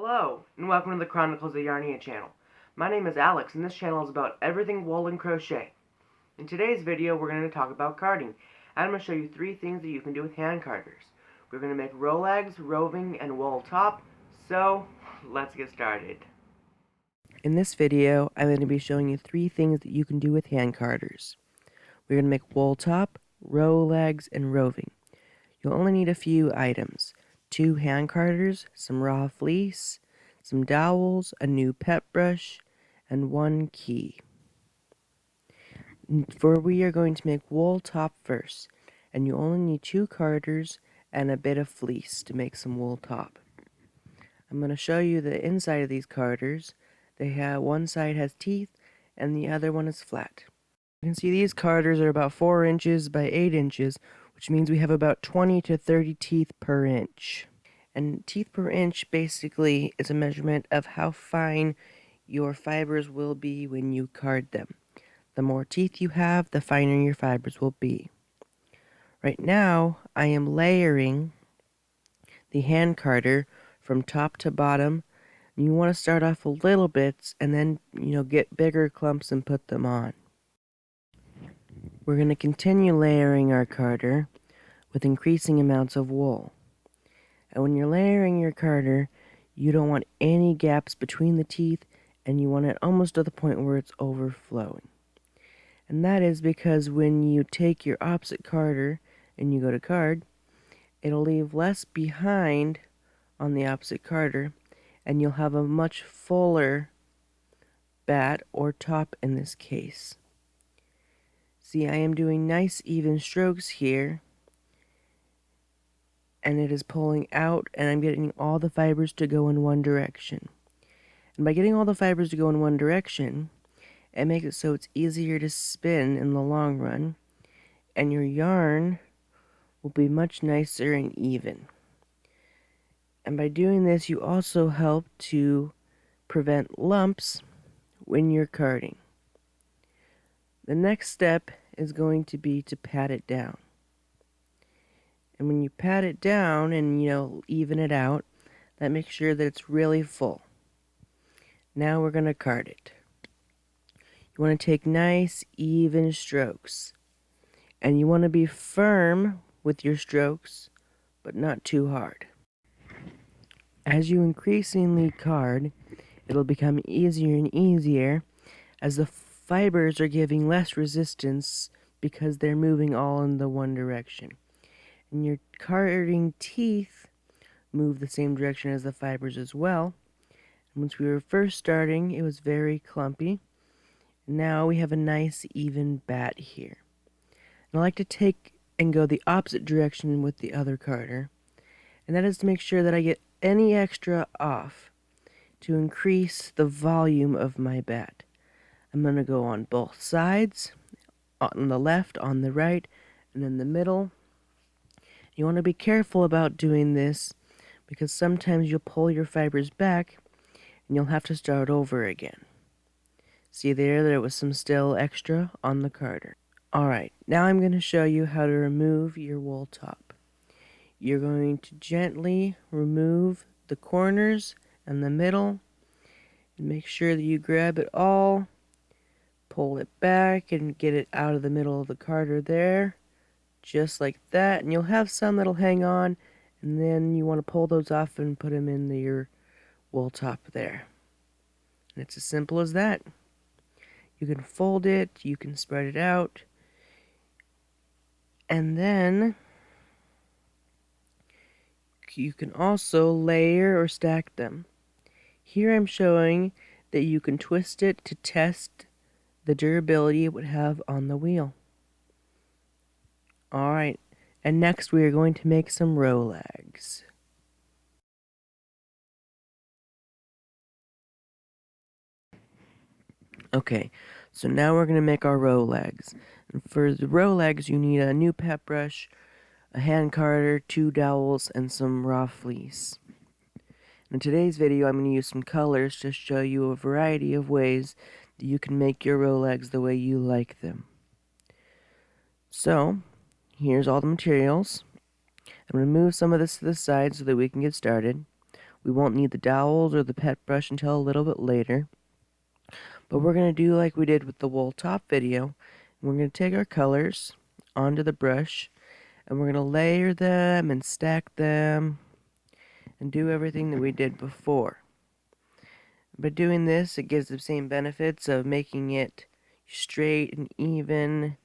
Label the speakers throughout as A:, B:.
A: Hello, and welcome to the Chronicles of the Yarnia channel. My name is Alex, and this channel is about everything wool and crochet. In today's video, we're going to talk about carding, and I'm going to show you 3 things that you can do with hand carders. We're going to make rolegs, roving, and wool top, so let's get started. In this video, I'm going to be showing you 3 things that you can do with hand carders. We're going to make wool top, rolegs, and roving. You'll only need a few items: 2 hand carders, some raw fleece, some dowels, a new pet brush, and 1 key. We are going to make wool top first, and you only need 2 carders and a bit of fleece to make some wool top. I'm going to show you the inside of these carders. One side has teeth and the other one is flat. You can see these carders are about 4 inches by 8 inches, which means we have about 20 to 30 teeth per inch. And teeth per inch basically is a measurement of how fine your fibers will be when you card them. The more teeth you have, the finer your fibers will be. Right now, I am layering the hand carder from top to bottom. You want to start off a little bit and then, get bigger clumps and put them on. We're going to continue layering our carder with increasing amounts of wool. And when you're layering your carder, you don't want any gaps between the teeth, and you want it almost to the point where it's overflowing. And that is because when you take your opposite carder and you go to card, it'll leave less behind on the opposite carder, and you'll have a much fuller bat, or top in this case. See, I am doing nice even strokes here, and it is pulling out, and I'm getting all the fibers to go in one direction. And by getting all the fibers to go in one direction, it makes it so it's easier to spin in the long run, and your yarn will be much nicer and even. And by doing this, you also help to prevent lumps when you're carding. The next step is going to be to pat it down. And when you pat it down and, even it out, that makes sure that it's really full. Now we're going to card it. You want to take nice, even strokes. And you want to be firm with your strokes, but not too hard. As you increasingly card, it'll become easier and easier as the fibers are giving less resistance because they're moving all in the one direction. And your carding teeth move the same direction as the fibers as well. And once we were first starting, it was very clumpy. Now we have a nice even bat here. And I like to take and go the opposite direction with the other carder, and that is to make sure that I get any extra off to increase the volume of my bat. I'm going to go on both sides, on the left, on the right, and in the middle. You want to be careful about doing this because sometimes you'll pull your fibers back and you'll have to start over again. See there was some still extra on the carder. Alright, now I'm going to show you how to remove your wool top. You're going to gently remove the corners and the middle, and make sure that you grab it all, pull it back, and get it out of the middle of the carder there, just like that. And you'll have some that'll hang on, and then you want to pull those off and put them in your wool top there. And it's as simple as that. You can fold it, you can spread it out, and then you can also layer or stack them. Here I'm showing that you can twist it to test the durability it would have on the wheel. Alright, and next we are going to make some rolegs. Okay, so now we're going to make our rolegs. And for the rolegs, you need a new pet brush, a hand carder, 2 dowels, and some raw fleece. In today's video, I'm going to use some colors to show you a variety of ways that you can make your rolegs the way you like them. So, here's all the materials. I'm going to move some of this to the side so that we can get started. We won't need the dowels or the pet brush until a little bit later. But we're going to do like we did with the wool top video. We're going to take our colors onto the brush, and we're going to layer them and stack them and do everything that we did before. By doing this, it gives the same benefits of making it straight and even.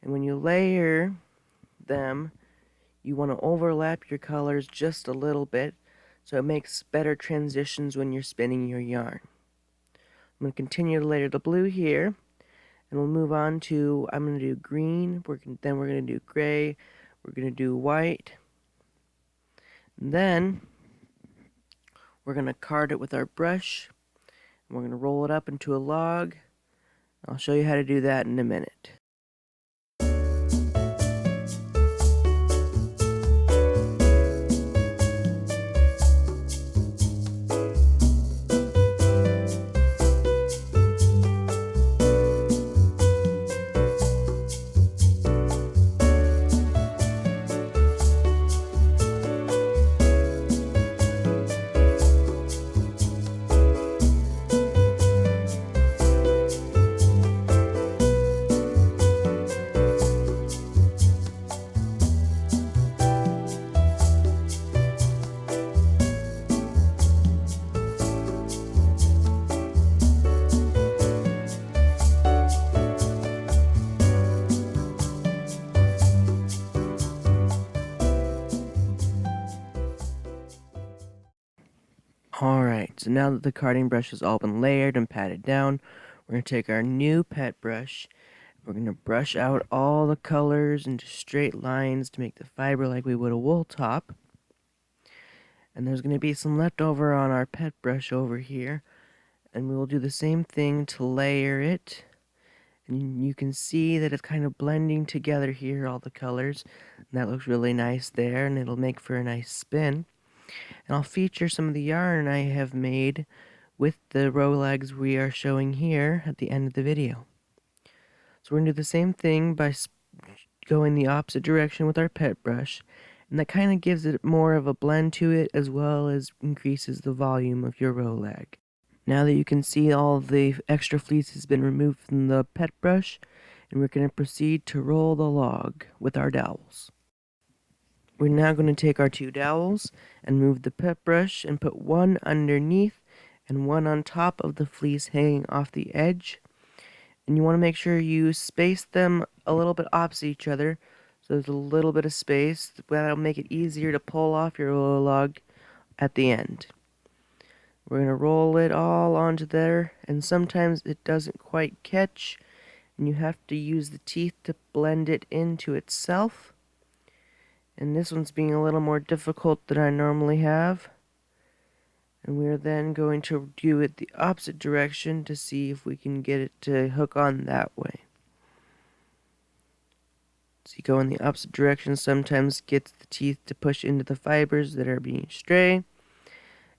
A: And when you layer them, you want to overlap your colors just a little bit so it makes better transitions when you're spinning your yarn. I'm going to continue to layer the blue here, and we'll move on to, I'm going to do green, then we're going to do gray, we're going to do white, and then we're going to card it with our brush, and we're going to roll it up into a log. I'll show you how to do that in a minute. Alright, so now that the carding brush has all been layered and patted down, we're going to take our new pet brush. We're going to brush out all the colors into straight lines to make the fiber like we would a wool top. And there's going to be some left over on our pet brush over here. And we will do the same thing to layer it. And you can see that it's kind of blending together here, all the colors. And that looks really nice there, and it'll make for a nice spin. And I'll feature some of the yarn I have made with the row legs we are showing here at the end of the video. So we're going to do the same thing by going the opposite direction with our pet brush, and that kind of gives it more of a blend to it, as well as increases the volume of your row leg. Now that you can see all the extra fleece has been removed from the pet brush, and we're going to proceed to roll the log with our dowels. We're now going to take our two dowels and move the pet brush and put one underneath and one on top of the fleece hanging off the edge. And you want to make sure you space them a little bit opposite each other, so there's a little bit of space. That'll make it easier to pull off your log at the end. We're going to roll it all onto there, and sometimes it doesn't quite catch, and you have to use the teeth to blend it into itself. And this one's being a little more difficult than I normally have. And we're then going to do it the opposite direction to see if we can get it to hook on that way. So you go in the opposite direction, sometimes gets the teeth to push into the fibers that are being stray.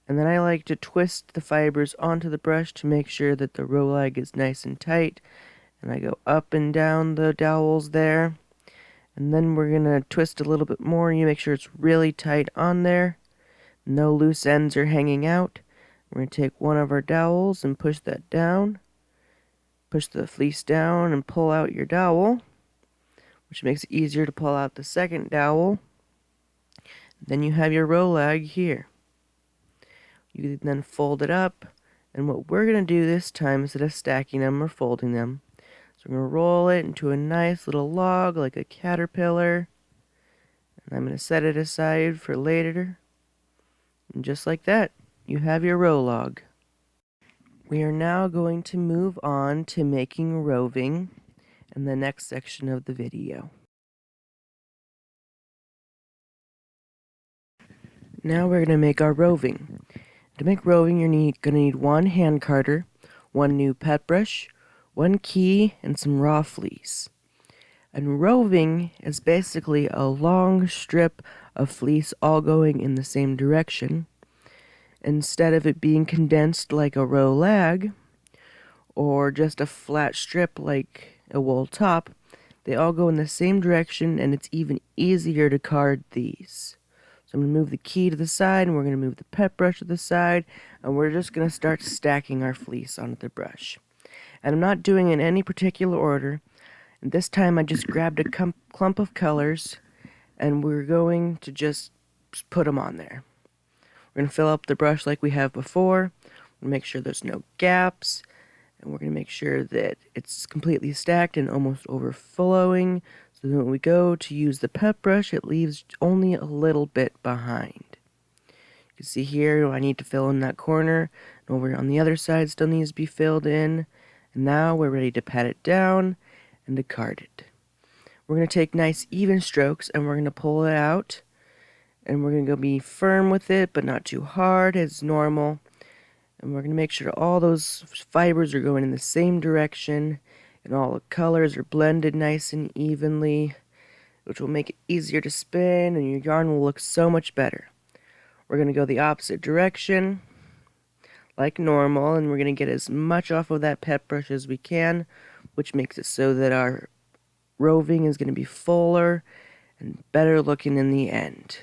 A: And then I like to twist the fibers onto the brush to make sure that the row leg is nice and tight. And I go up and down the dowels there. And then we're going to twist a little bit more, and you make sure it's really tight on there. No loose ends are hanging out. We're going to take one of our dowels and push that down. Push the fleece down and pull out your dowel, which makes it easier to pull out the second dowel. Then you have your row leg here. You can then fold it up, and what we're going to do this time, instead of stacking them or folding them, so we're going to roll it into a nice little log like a caterpillar. And I'm going to set it aside for later. And just like that, you have your row log. We are now going to move on to making roving in the next section of the video. Now we're going to make our roving. To make roving, you're going to need one hand carder, one new pet brush, one key, and some raw fleece. And roving is basically a long strip of fleece all going in the same direction. Instead of it being condensed like a row lag, or just a flat strip like a wool top, they all go in the same direction, and it's even easier to card these. So I'm going to move the key to the side, and we're going to move the pet brush to the side, and we're just going to start stacking our fleece onto the brush. And I'm not doing it in any particular order. And this time I just grabbed a clump of colors, and we're going to just put them on there. We're going to fill up the brush like we have before. We're going to make sure there's no gaps, and we're going to make sure that it's completely stacked and almost overflowing, so that when we go to use the pet brush, it leaves only a little bit behind. You can see here I need to fill in that corner, and over on the other side still needs to be filled in. And now we're ready to pat it down and to card it. We're going to take nice even strokes, and we're going to pull it out, and we're going to be firm with it, but not too hard as normal. And we're going to make sure all those fibers are going in the same direction, and all the colors are blended nice and evenly, which will make it easier to spin, and your yarn will look so much better. We're going to go the opposite direction, like normal, and we're going to get as much off of that pet brush as we can, which makes it so that our roving is going to be fuller and better looking in the end.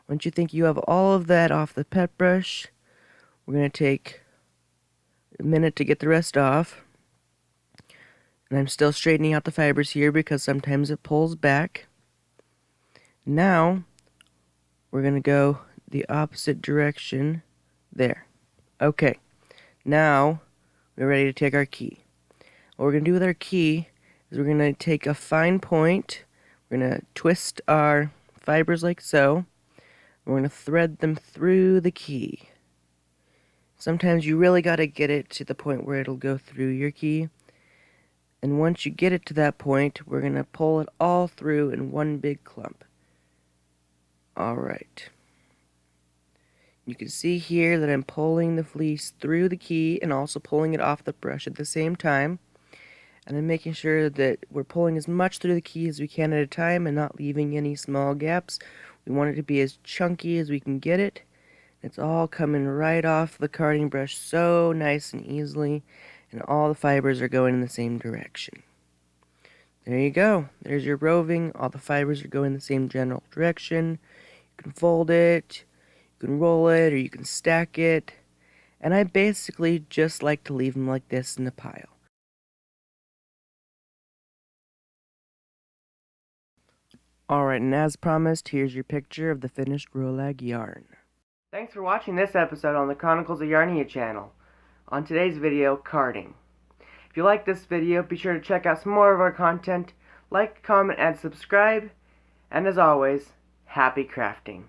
A: Once you think you have all of that off the pet brush, we're going to take a minute to get the rest off. And I'm still straightening out the fibers here because sometimes it pulls back. Now, we're going to go the opposite direction there. Okay, now we're ready to take our key. What we're going to do with our key is we're going to take a fine point. We're going to twist our fibers like so. We're going to thread them through the key. Sometimes you really got to get it to the point where it'll go through your key. And once you get it to that point, we're going to pull it all through in one big clump. Alright. You can see here that I'm pulling the fleece through the key and also pulling it off the brush at the same time. And I'm making sure that we're pulling as much through the key as we can at a time and not leaving any small gaps. We want it to be as chunky as we can get it. It's all coming right off the carding brush so nice and easily, and all the fibers are going in the same direction. There you go. There's your roving. All the fibers are going in the same general direction. You can fold it, you can roll it, or you can stack it. And I basically just like to leave them like this in a pile. Alright, and as promised, here's your picture of the finished Rolag yarn. Thanks for watching this episode on the Chronicles of Yarnia channel. On today's video, carding. If you like this video, be sure to check out some more of our content. Like, comment, and subscribe. And as always, happy crafting.